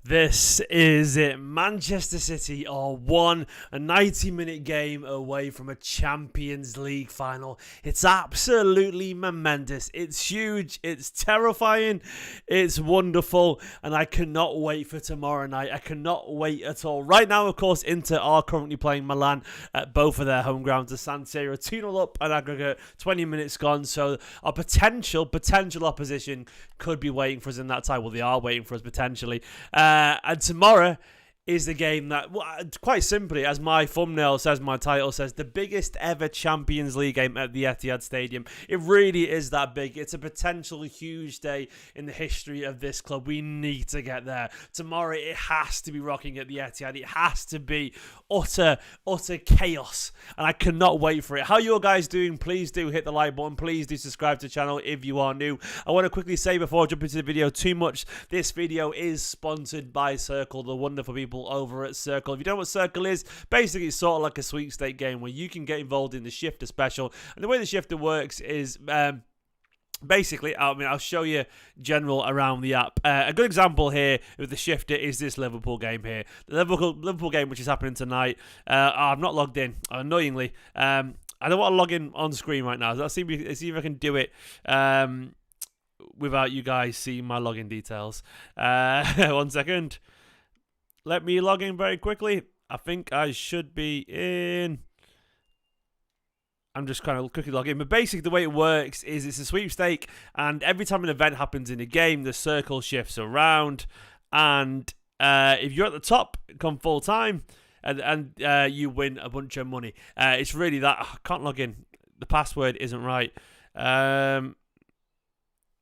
This is it. Manchester City are a 90-minute game away from a Champions League final. It's absolutely momentous. It's huge. It's terrifying. It's wonderful. And I cannot wait for tomorrow night. I cannot wait at all. Right now, of course, Inter are currently playing Milan at both of their home grounds. The San Siro 2-0 up an aggregate, 20 minutes gone. So our potential opposition could be waiting for us in that time. Well, they are waiting for us potentially. And tomorrow is the game that, quite simply, as my thumbnail says, my title says, the biggest ever Champions League game at the Etihad Stadium. It really is that big. It's a potentially huge day in the history of this club. We need to get there. Tomorrow, it has to be rocking at the Etihad. It has to be utter chaos. And I cannot wait for it. How you guys doing? Please do hit the like button. Please do subscribe to the channel if you are new. I want to quickly say before I jump into the video too much, this video is sponsored by Circl, the wonderful people over at Circl. If you don't know what Circl is, basically it's sort of like a sweepstake game where you can get involved in the shifter special. And the way the shifter works is basically, I'll show you general around the app. A good example here with the shifter is this Liverpool game here. The Liverpool game, which is happening tonight. I'm not logged in, annoyingly. I don't want to log in on screen right now. So let's see if I can do it without you guys seeing my login details. 1 second. Let me log in very quickly. I think I should be in. I'm just kind of quickly log in. But basically, the way it works is it's a sweepstake, and every time an event happens in a game, the circle shifts around. And if you're at the top, come full time, and you win a bunch of money. It's really that. I can't log in. The password isn't right. Hang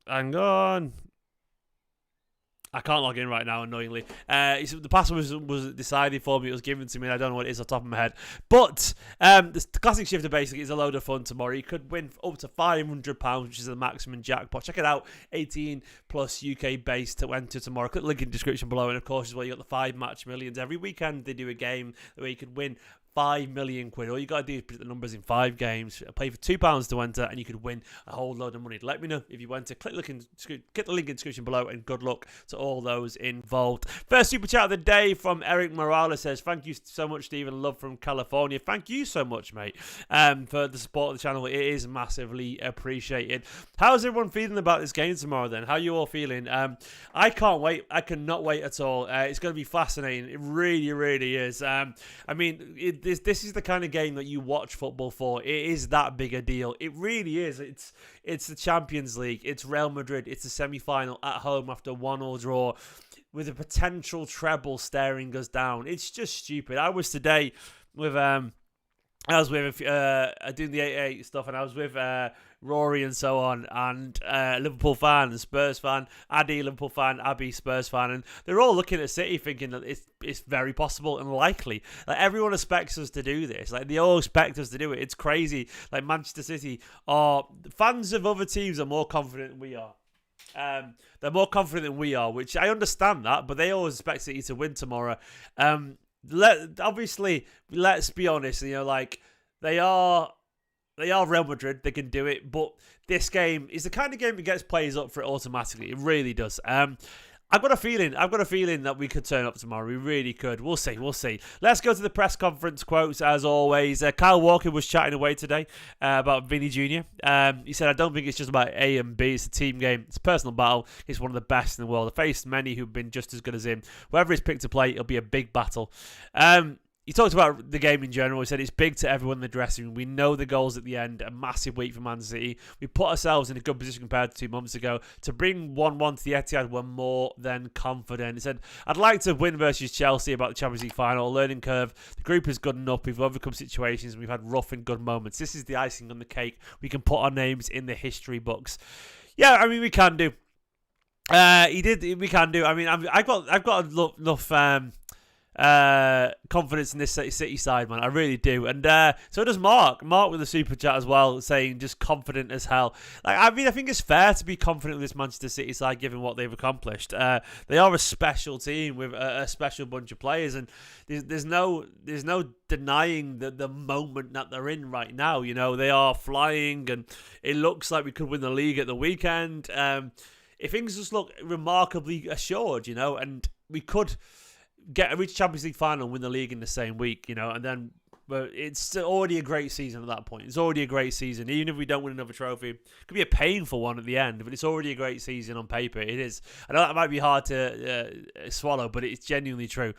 on. I can't log in right now, annoyingly. The password was decided for me. It was given to me. And I don't know what it is off the top of my head. But the classic shifter basically is a load of fun tomorrow. You could win up to £500, which is the maximum jackpot. Check it out. 18 plus UK base to enter tomorrow. Click the link in the description below. And of course, as well, you got the 5 match millions. Every weekend they do a game where you could win 5 million quid. All you got to do is put the numbers in 5 games, pay for £2 to enter, and you could win a whole load of money. Let me know if you want to. Click the link in the description below, and good luck to all those involved. First super chat of the day from Eric Morales says, thank you so much, Stephen. Love from California. Thank you so much, mate, for the support of the channel. It is massively appreciated. How's everyone feeling about this game tomorrow then? How are you all feeling? I can't wait. I cannot wait at all. It's going to be fascinating. It really, really is. This is the kind of game that you watch football for. It is that big a deal. It really is. It's the Champions League. It's Real Madrid. It's the semi-final at home after 1-1 draw with a potential treble staring us down. It's just stupid. I was today with doing the 8-8 stuff, and I was with Rory and so on, and Liverpool fan and Spurs fan, Addy Liverpool fan, Abby Spurs fan, and they're all looking at City thinking that it's very possible and likely. Like, everyone expects us to do this. Like, they all expect us to do it. It's crazy. Like, Manchester City fans of other teams are more confident than we are. They're more confident than we are, which I understand that, but they always expect City to win tomorrow. Obviously, let's be honest. They are Real Madrid. They can do it, but this game is the kind of game that gets players up for it automatically. It really does. I've got a feeling that we could turn up tomorrow. We really could. We'll see. Let's go to the press conference quotes, as always. Kyle Walker was chatting away today about Vinny Jr. He said, I don't think it's just about A and B. It's a team game. It's a personal battle. He's one of the best in the world. I've faced many who've been just as good as him. Whoever is picked to play, it'll be a big battle. He talked about the game in general. He said it's big to everyone in the dressing room. We know the goals at the end, a massive week for Man City. We put ourselves in a good position compared to 2 months ago. To bring 1-1 to the Etihad, we're more than confident. He said, I'd like to win versus Chelsea about the Champions League final. A learning curve. The group is good enough. We've overcome situations. We've had rough and good moments. This is the icing on the cake. We can put our names in the history books. Yeah, we can do. We can do. I've got enough confidence in this City side, man. I really do. And so does Mark with the super chat as well, saying just confident as hell. I think it's fair to be confident with this Manchester City side given what they've accomplished. They are a special team with a special bunch of players, and there's no denying the moment that they're in right now. They are flying, and it looks like we could win the league at the weekend. If things just look remarkably assured, and we could reach Champions League final and win the league in the same week, and then. But it's already a great season at that point. It's already a great season. Even if we don't win another trophy, it could be a painful one at the end, but it's already a great season on paper. It is. I know that might be hard to swallow, but it's genuinely true.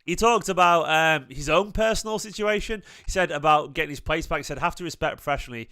He talked about his own personal situation. He said about getting his place back. He said, have to react professionally.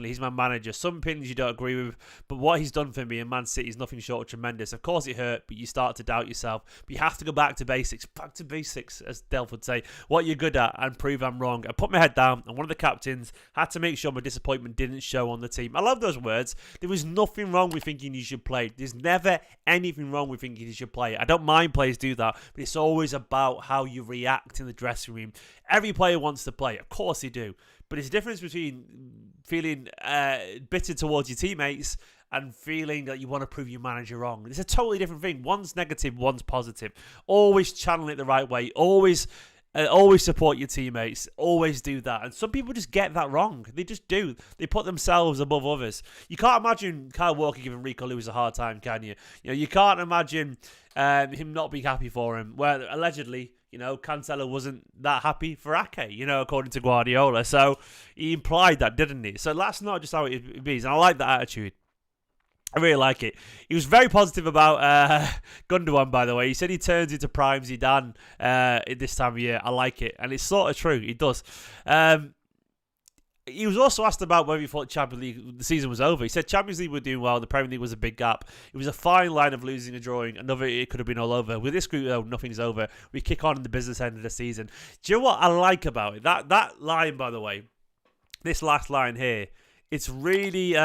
He's my manager. Some opinions you don't agree with, but what he's done for me in Man City is nothing short of tremendous. Of course it hurt, but you start to doubt yourself. But you have to go back to basics. Back to basics, as Delph would say. What you're good at and prove I'm wrong. I put my head down, and one of the captains had to make sure my disappointment didn't show on the team. I love those words. There was nothing wrong with thinking you should play. There's never anything wrong with thinking you should play. I don't mind players do that, but it's always about how you react in the dressing room. Every player wants to play. Of course they do. But it's a difference between feeling bitter towards your teammates and feeling that you want to prove your manager wrong. It's a totally different thing. One's negative, one's positive. Always channel it the right way. Always support your teammates. Always do that. And some people just get that wrong. They just do. They put themselves above others. You can't imagine Kyle Walker giving Rico Lewis a hard time, can you? You can't imagine him not being happy for him. Where allegedly, Cancelo wasn't that happy for Ake, according to Guardiola. So he implied that, didn't he? So that's not just how it is. And I like that attitude. I really like it. He was very positive about Gundogan, by the way. He said he turns into prime Zidane at this time of year. I like it. And it's sort of true. He does. He was also asked about whether he thought Champions League, the season was over. He said Champions League were doing well. The Premier League was a big gap. It was a fine line of losing and drawing. It could have been all over. With this group, though, nothing's over. We kick on in the business end of the season. Do you know what I like about it? That line, by the way, this last line here, it's really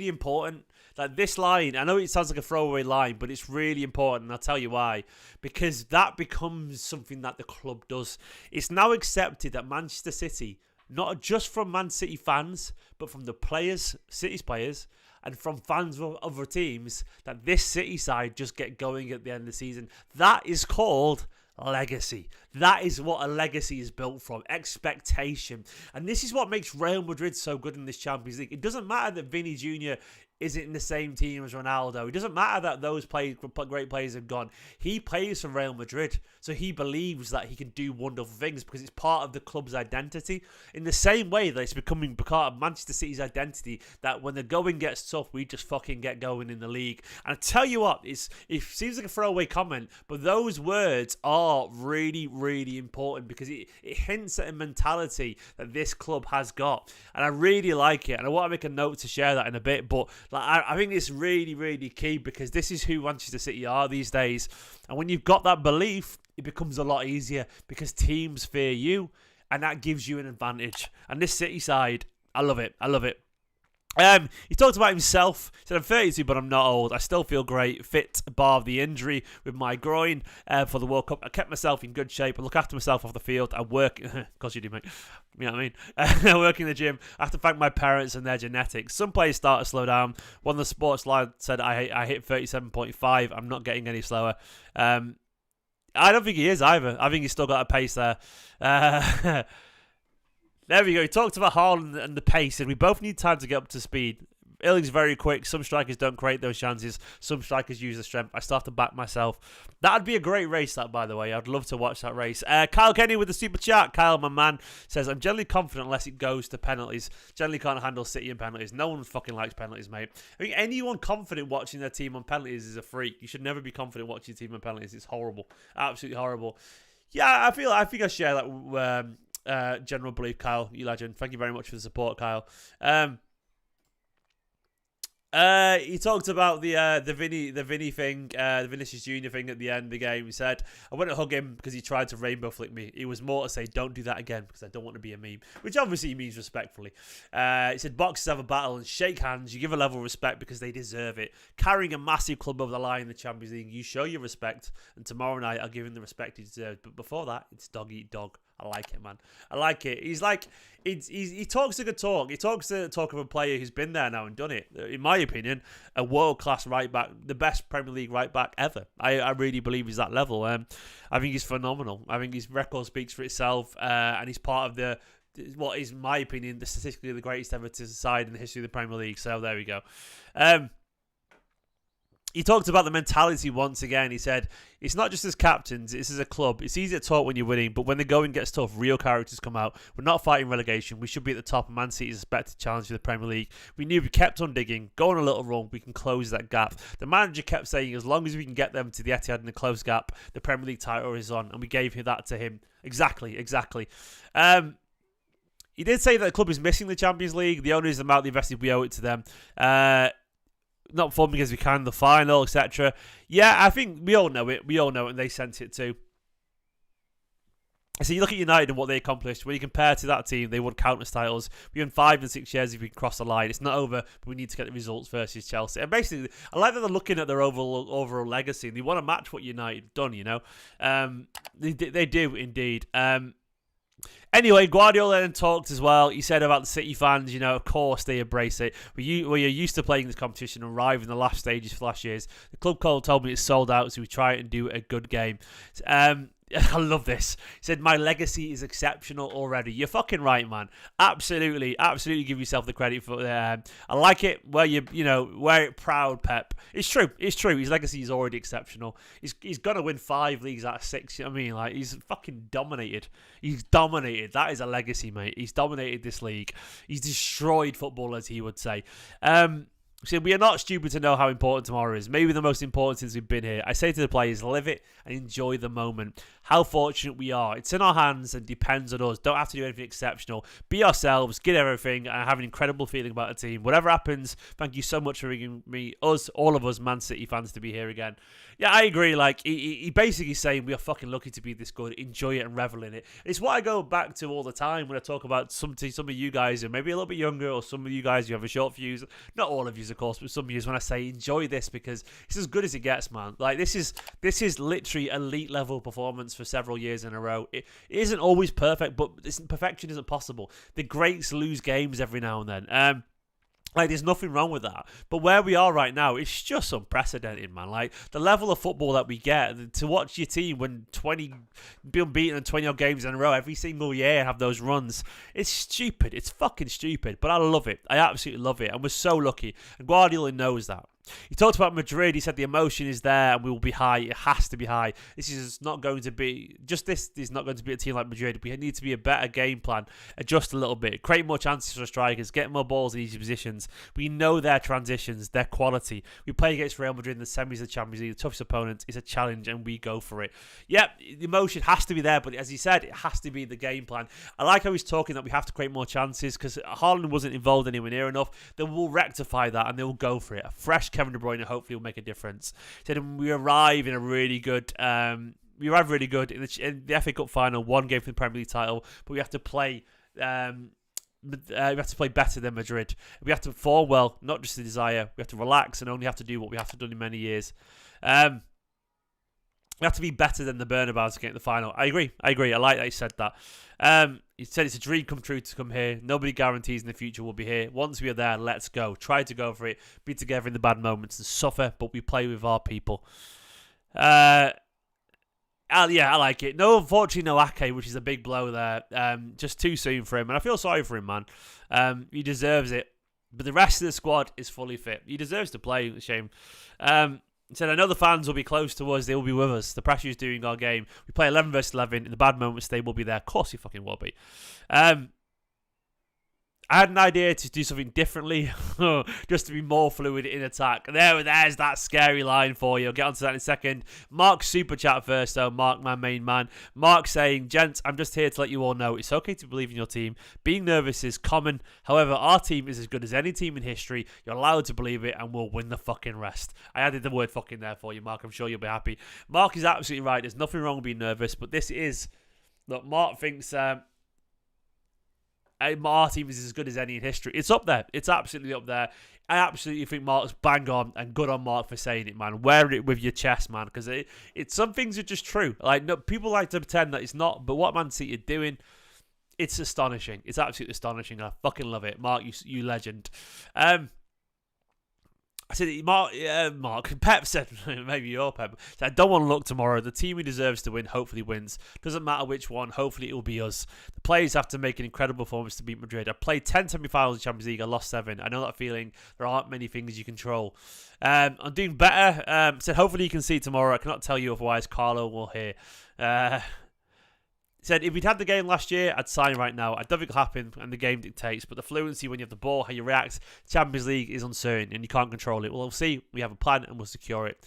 important. Like this line, I know it sounds like a throwaway line, but it's really important, and I'll tell you why. Because that becomes something that the club does. It's now accepted that Manchester City, not just from Man City fans, but from the players, City's players, and from fans of other teams, that this City side just get going at the end of the season. That is called legacy. That is what a legacy is built from. Expectation. And this is what makes Real Madrid so good in this Champions League. It doesn't matter that Vinny Jr. isn't in the same team as Ronaldo. It doesn't matter that those great players have gone. He plays for Real Madrid, so he believes that he can do wonderful things because it's part of the club's identity. In the same way that it's becoming part of Manchester City's identity, that when the going gets tough, we just fucking get going in the league. And I tell you what, it seems like a throwaway comment, but those words are really, really important because it hints at a mentality that this club has got. And I really like it. And I want to make a note to share that in a bit, but I think it's really, really key because this is who Manchester City are these days. And when you've got that belief, it becomes a lot easier because teams fear you and that gives you an advantage. And this City side, I love it. I love it. He talked about himself. He said, I'm 32, but I'm not old. I still feel great, fit, bar the injury with my groin for the World Cup. I kept myself in good shape. I look after myself off the field. I work, of course you do, mate. You know what I mean? I work in the gym. I have to thank my parents and their genetics. Some players start to slow down. One of the sports lads said, I hit 37.5. I'm not getting any slower. I don't think he is either. I think he's still got a pace there. There we go. He talked about Haaland and the pace, and we both need time to get up to speed. Erling's very quick. Some strikers don't create those chances. Some strikers use the strength. I still have to back myself. That'd be a great race, that, by the way. I'd love to watch that race. Kyle Kenny with the super chat. Kyle, my man, says, I'm generally confident unless it goes to penalties. Generally can't handle City and penalties. No one fucking likes penalties, mate. I mean, anyone confident watching their team on penalties is a freak. You should never be confident watching your team on penalties. It's horrible. Absolutely horrible. Yeah, I think I share that general belief, Kyle. You legend. Thank you very much for the support, Kyle. He talked about the Vinny thing, the Vinicius Jr. thing at the end of the game. He said, I went to hug him because he tried to rainbow flick me. It was more to say, don't do that again because I don't want to be a meme, which obviously he means respectfully. He said, boxers have a battle and shake hands. You give a level of respect because they deserve it. Carrying a massive club over the line in the Champions League, you show your respect, and tomorrow night I'll give him the respect he deserves. But before that, it's dog eat dog. I like it, man. I like it. He's like, he talks a good talk. He talks the talk of a player who's been there now and done it. In my opinion, a world-class right back, the best Premier League right back ever. I really believe he's that level. I think he's phenomenal. I think his record speaks for itself, and he's part of what is, in my opinion, statistically the greatest ever to side in the history of the Premier League. So there we go. He talked about the mentality once again. He said, it's not just as captains, it's as a club. It's easy to talk when you're winning, but when the going gets tough, real characters come out. We're not fighting relegation. We should be at the top, and Man City is expected to challenge for the Premier League. We knew if we kept on digging, go on a little run, we can close that gap. The manager kept saying, as long as we can get them to the Etihad in a close gap, the Premier League title is on, and we gave that to him. Exactly. He did say that the club is missing the Champions League. The owners, the amount they invested, we owe it to them. Not performing as we can in the final, etc. Yeah, I think we all know it. And they sent it too. So you look at United and what they accomplished. When you compare to that team, they won countless titles. We won 5 and 6 years if we cross the line. It's not over, but we need to get the results versus Chelsea. And basically, I like that they're looking at their overall legacy. They want to match what United done, you know. They do indeed. Anyway, Guardiola then talked as well. He said about the City fans, you know, of course they embrace it. We are used to playing this competition and arrive in the last stages for last year's. The club told me it's sold out, so we try and do a good game. I love this. He said, my legacy is exceptional already. You're fucking right, man. Absolutely give yourself the credit for that. I like it wear it proud, Pep. It's true. His legacy is already exceptional. He's going to win 5 leagues out of 6. I mean, like, he's fucking dominated. He's dominated. That is a legacy, mate. He's dominated this league. He's destroyed football, as he would say. So we are not stupid to know how important tomorrow is. Maybe the most important since we've been here. I say to the players, live it and enjoy the moment. How fortunate we are. It's in our hands and depends on us. Don't have to do anything exceptional. Be ourselves, get everything, and have an incredible feeling about the team. Whatever happens, thank you so much for bringing me, all of us Man City fans to be here again. Yeah, I agree. Like, he basically saying we are fucking lucky to be this good. Enjoy it and revel in it. It's what I go back to all the time when I talk about some of you guys who are maybe a little bit younger, or some of you guys who have a short fuse. Not all of you, of course, but some of you, when I say enjoy this, because it's as good as it gets, man. Like, this is literally elite level performance for several years in a row. It isn't always perfect, but perfection isn't possible. The greats lose games every now and then. Like, there's nothing wrong with that. But where we are right now, it's just unprecedented, man. Like, the level of football that we get, to watch your team win 20, be unbeaten in 20-odd games in a row every single year, have those runs, it's stupid. It's fucking stupid. But I love it. I absolutely love it. And we're so lucky. And Guardiola knows that. He talked about Madrid. He said the emotion is there and we will be high. It has to be high. This is not going to be a team like Madrid. We need to be a better game plan. Adjust a little bit. Create more chances for strikers. Get more balls in easy positions. We know their transitions, their quality. We play against Real Madrid in the semis of the Champions League. The toughest opponent is a challenge and we go for it. Yep, the emotion has to be there, but as he said, it has to be the game plan. I like how he's talking that we have to create more chances because Haaland wasn't involved anywhere near enough. They will rectify that and they will go for it. A fresh Kevin De Bruyne hopefully will make a difference. He said we arrive in a really good. We arrive really good in the FA Cup final. 1 game for the Premier League title, but we have to play. We have to play better than Madrid. We have to perform well, not just the desire. We have to relax and only have to do what we have to do in many years. We have to be better than the Bernabeu to get in the final. I agree. I like that he said that. He said it's a dream come true to come here. Nobody guarantees in the future we'll be here. Once we are there, let's go. Try to go for it. Be together in the bad moments and suffer, but we play with our people. Yeah, I like it. No, unfortunately, no Ake, which is a big blow there. Just too soon for him. And I feel sorry for him, man. He deserves it. But the rest of the squad is fully fit. He deserves to play. It's a shame. He said, I know the fans will be close to us. They will be with us. The pressure is doing our game. We play 11 versus 11. In the bad moments, they will be there. Of course he fucking will be. I had an idea to do something differently, just to be more fluid in attack. There's that scary line for you. I'll get onto that in a second. Mark's super chat first, though. Mark, my main man. Mark saying, gents, I'm just here to let you all know it's okay to believe in your team. Being nervous is common. However, our team is as good as any team in history. You're allowed to believe it, and we'll win the fucking rest. I added the word fucking there for you, Mark. I'm sure you'll be happy. Mark is absolutely right. There's nothing wrong with being nervous, but this is... Look, Mark thinks... our team is as good as any in history. It's up there. It's absolutely up there. I absolutely think Mark's bang on, and good on Mark for saying it, man. Wear it with your chest, man, because it's some things are just true. Like, no, people like to pretend that it's not, but what Man City are doing, it's astonishing. It's absolutely astonishing. I fucking love it, Mark. You legend. I said, Mark, Pep said, maybe you're Pep, I don't want to look tomorrow. The team who deserves to win hopefully wins. Doesn't matter which one, hopefully it will be us. The players have to make an incredible performance to beat Madrid. I played 10 semi-finals in Champions League, I lost 7. I know that feeling. There aren't many things you control. I'm doing better. Said, hopefully you can see tomorrow. I cannot tell you otherwise. Carlo will hear. Said, if we'd had the game last year, I'd sign right now. I don't think it'll happen, and the game dictates. But the fluency when you have the ball, how you react, Champions League is uncertain, and you can't control it. Well, we'll see. We have a plan, and we'll secure it.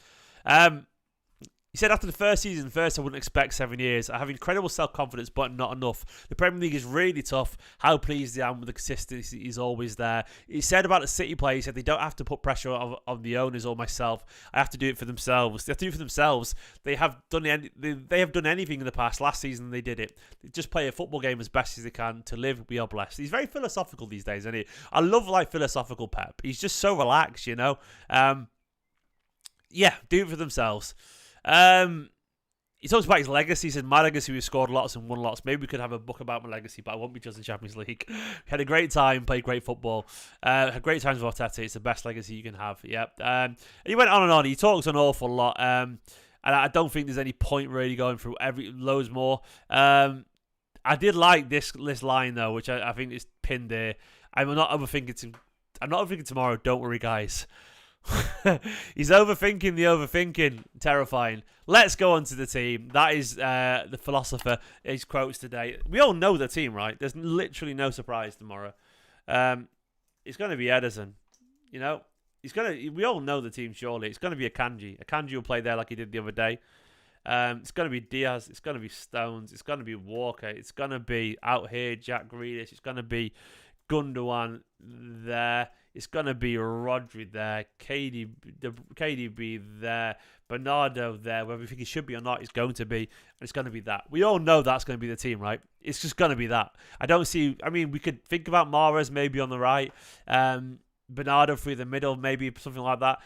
He said after the first season, I wouldn't expect 7 years. I have incredible self-confidence, but not enough. The Premier League is really tough. How pleased I am with the consistency is always there. He said about the City play, he said they don't have to put pressure on the owners or myself. I have to do it for themselves. They have to do it for themselves. They have done anything in the past. Last season they did it. They just play a football game as best as they can. To live, we are blessed. He's very philosophical these days, isn't he? I love philosophical Pep. He's just so relaxed, you know. Yeah, do it for themselves. He talks about his legacy. He said, my legacy, we've scored lots and won lots. Maybe we could have a book about my legacy, but I won't be just in Champions League. We had a great time, played great football. Had great times with Arteta. It's the best legacy you can have. Yep. And he went on and on. He talks an awful lot. And I don't think there's any point really going through loads more. I did like this line, though, which I think is pinned there. I'm not overthinking tomorrow. Don't worry, guys. He's overthinking the overthinking. Terrifying. Let's go on to the team. That is the philosopher. His quotes today. We all know the team, right? There's literally no surprise tomorrow. It's going to be Ederson. You know, we all know the team. Surely it's going to be Akanji. Akanji will play there like he did the other day. It's going to be Diaz. It's going to be Stones. It's going to be Walker. It's going to be out here Jack Grealish. It's going to be Gundogan there. It's going to be Rodri there, KDB there, Bernardo there. Whether we think he should be or not, it's going to be. And it's going to be that. We all know that's going to be the team, right? It's just going to be that. We could think about Mahrez maybe on the right, Bernardo through the middle, maybe something like that.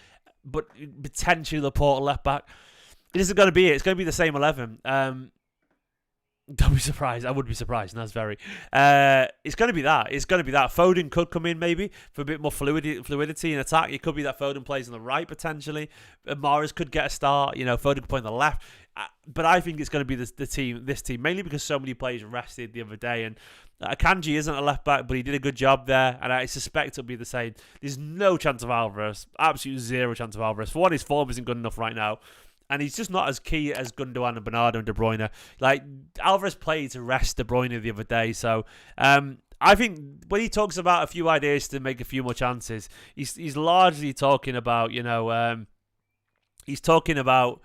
But potentially Laporte left back. It isn't going to be it. It's going to be the same 11. Don't be surprised. I would be surprised. And that's very. It's going to be that. It's going to be that. Foden could come in maybe for a bit more fluidity in attack. It could be that Foden plays on the right potentially. Mahrez could get a start. You know, Foden could play on the left. But I think it's going to be this team, mainly because so many players rested the other day. And Akanji isn't a left back, but he did a good job there. And I suspect it'll be the same. There's no chance of Alvarez. Absolute zero chance of Alvarez. For one, his form isn't good enough right now. And he's just not as key as Gundogan and Bernardo and De Bruyne. Like, Alvarez played to rest De Bruyne the other day. So, I think when he talks about a few ideas to make a few more chances, he's largely talking about, he's talking about...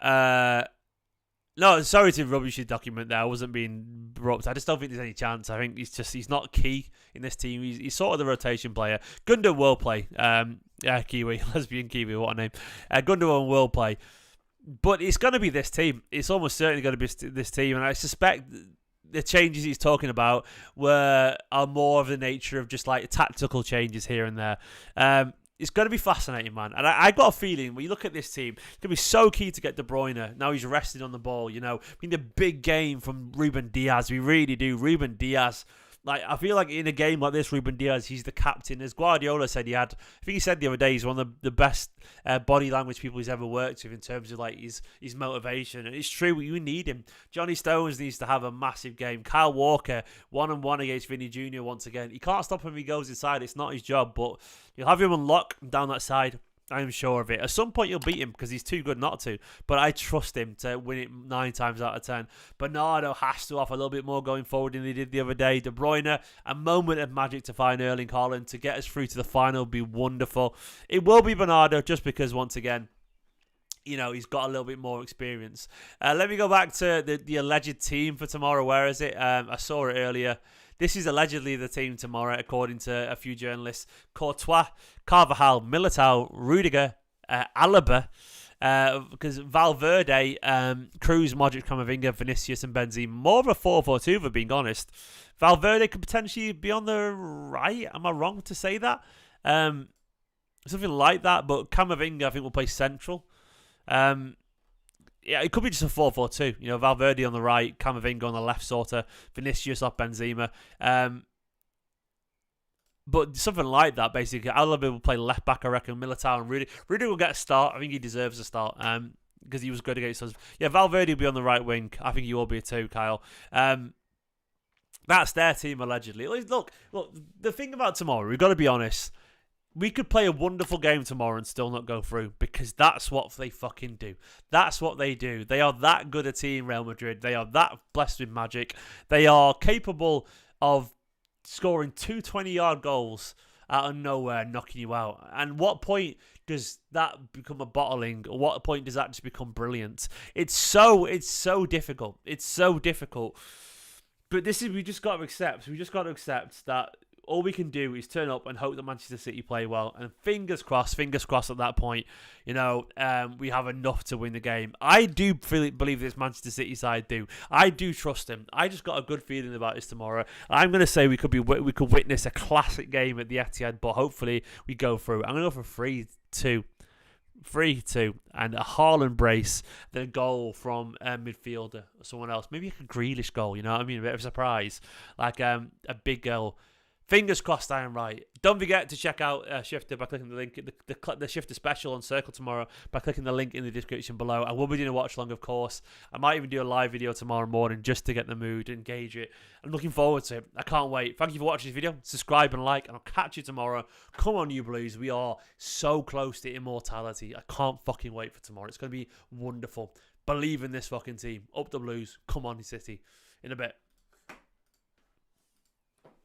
No, sorry to rubbish your document there. I wasn't being abrupt. I just don't think there's any chance. I think he's not key in this team. He's sort of the rotation player. Gundogan will play. Kiwi, lesbian Kiwi, what a name. Gundogan will play. But it's going to be this team. It's almost certainly going to be this team. And I suspect the changes he's talking about are more of the nature of just like tactical changes here and there. It's going to be fascinating, man. And I got a feeling, when you look at this team, it's going to be so key to get De Bruyne. Now he's rested on the ball, you know. We need a big game from Ruben Diaz. We really do. Ruben Diaz. Like, I feel like in a game like this, Ruben Diaz, he's the captain. As Guardiola said, I think he said the other day, he's one of the best body language people he's ever worked with in terms of like his motivation. And it's true, you need him. Johnny Stones needs to have a massive game. Kyle Walker, 1-on-1 against Vinny Jr. once again. He can't stop him if he goes inside. It's not his job, but you'll have him unlock down that side. I'm sure of it. At some point, you'll beat him because he's too good not to. But I trust him to win it 9 times out of 10. Bernardo has to offer a little bit more going forward than he did the other day. De Bruyne, a moment of magic to find Erling Haaland to get us through to the final would be wonderful. It will be Bernardo just because, once again, he's got a little bit more experience. Let me go back to the alleged team for tomorrow. Where is it? I saw it earlier. This is allegedly the team tomorrow, according to a few journalists. Courtois, Carvajal, Militao, Rudiger, Alaba, because Valverde, Cruz, Modric, Camavinga, Vinicius and Benzema. More of a 4-4-2, if we're being honest. Valverde could potentially be on the right. Am I wrong to say that? Something like that, but Camavinga, I think, will play central. Yeah, it could be just a 4-4-2. Valverde on the right, Camavinga on the left, sort of. Vinicius off Benzema. But something like that, basically. Alaba will play left back, I reckon. Militao and Rudy. Rudy will get a start. I think he deserves a start because he was good against us. Yeah, Valverde will be on the right wing. I think he will be too, Kyle. That's their team, allegedly. Look, the thing about tomorrow, we've got to be honest. We could play a wonderful game tomorrow and still not go through because that's what they fucking do. That's what they do. They are that good a team, Real Madrid. They are that blessed with magic. They are capable of scoring two 20-yard goals out of nowhere, knocking you out. And what point does that become a bottling? Or what point does that just become brilliant? It's so difficult. It's so difficult. But we just got to accept. We just got to accept that all we can do is turn up and hope that Manchester City play well. And fingers crossed at that point, we have enough to win the game. I do believe this Manchester City side do. I do trust them. I just got a good feeling about this tomorrow. I'm going to say we could witness a classic game at the Etihad, but hopefully we go through. I'm going to go for 3-2. 3-2 and a Haaland brace, then a goal from a midfielder or someone else. Maybe a Grealish goal, you know what I mean? A bit of a surprise. Like a big goal. Fingers crossed I am right. Don't forget to check out Shifter by clicking the link, the Shifter special on Circl tomorrow by clicking the link in the description below. I will be doing a watch along, of course. I might even do a live video tomorrow morning just to get the mood, engage it. I'm looking forward to it. I can't wait. Thank you for watching this video. Subscribe and like, and I'll catch you tomorrow. Come on, you Blues. We are so close to immortality. I can't fucking wait for tomorrow. It's going to be wonderful. Believe in this fucking team. Up the Blues. Come on, City. In a bit.